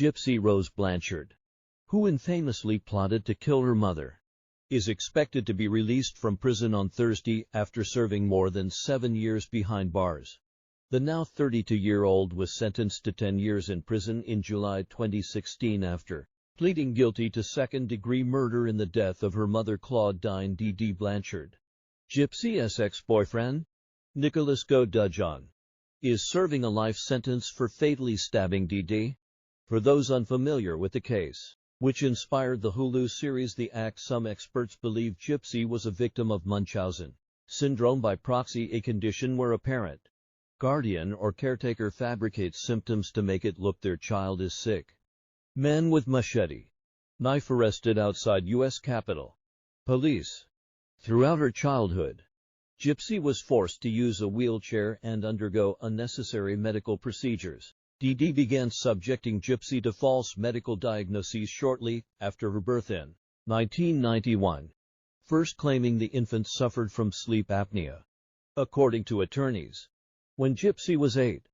Gypsy Rose Blanchard, who infamously plotted to kill her mother, is expected to be released from prison on Thursday after serving more than 7 years behind bars. The now 32-year-old was sentenced to 10 years in prison in July 2016 after pleading guilty to second-degree murder in the death of her mother Claudine D.D. Blanchard. Gypsy's ex-boyfriend, Nicholas Godejohn, is serving a life sentence for fatally stabbing D.D. For those unfamiliar with the case, which inspired the Hulu series The Act, some experts believe Gypsy was a victim of Munchausen syndrome by proxy, a condition where a parent, guardian, or caretaker fabricates symptoms to make it look their child is sick. Man with machete, knife arrested outside U.S. Capitol. Police. Throughout her childhood, Gypsy was forced to use a wheelchair and undergo unnecessary medical procedures. D.D. began subjecting Gypsy to false medical diagnoses shortly after her birth in 1991, first claiming the infant suffered from sleep apnea. According to attorneys, when Gypsy was 8,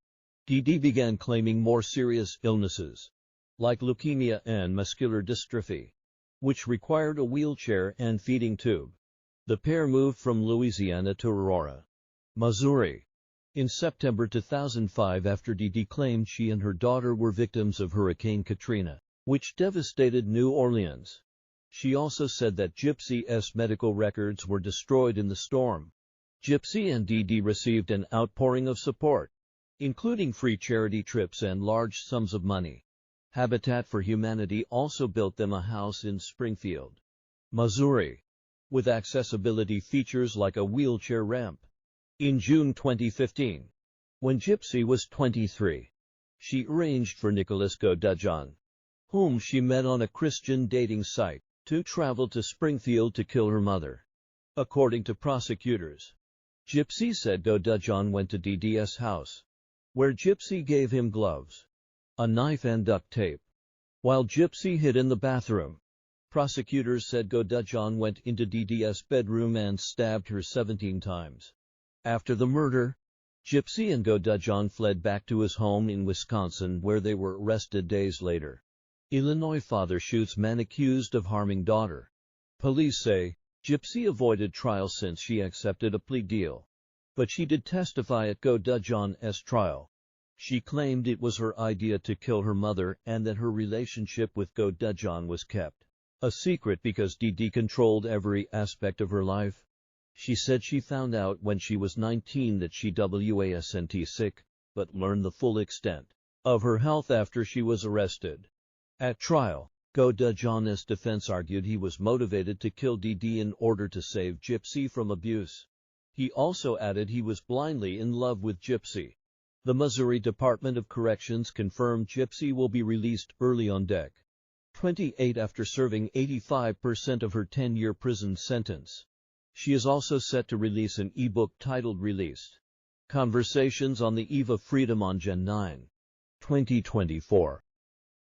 D.D. began claiming more serious illnesses, like leukemia and muscular dystrophy, which required a wheelchair and feeding tube. The pair moved from Louisiana to Aurora, Missouri, in September 2005 after D.D. claimed she and her daughter were victims of Hurricane Katrina, which devastated New Orleans. She also said that Gypsy's medical records were destroyed in the storm. Gypsy and D.D. received an outpouring of support, including free charity trips and large sums of money. Habitat for Humanity also built them a house in Springfield, Missouri, with accessibility features like a wheelchair ramp. In June 2015, when Gypsy was 23, she arranged for Nicholas Godejohn, whom she met on a Christian dating site, to travel to Springfield to kill her mother. According to prosecutors, Gypsy said Godejohn went to D.D.'s house, where Gypsy gave him gloves, a knife and duct tape, while Gypsy hid in the bathroom. Prosecutors said Godejohn went into D.D.'s bedroom and stabbed her 17 times. After the murder, Gypsy and Godejohn fled back to his home in Wisconsin, where they were arrested days later. Illinois father shoots man accused of harming daughter. Police say Gypsy avoided trial since she accepted a plea deal, but she did testify at Godejohn's trial. She claimed it was her idea to kill her mother and that her relationship with Godejohn was kept a secret because D.D. controlled every aspect of her life. She said she found out when she was 19 that she wasn't sick, but learned the full extent of her health after she was arrested. At trial, Godejohn's defense argued he was motivated to kill D.D. in order to save Gypsy from abuse. He also added he was blindly in love with Gypsy. The Missouri Department of Corrections confirmed Gypsy will be released early on Dec. 28 after serving 85% of her 10-year prison sentence. She is also set to release an e-book titled Released: Conversations on the Eve of Freedom on Jan 9, 2024.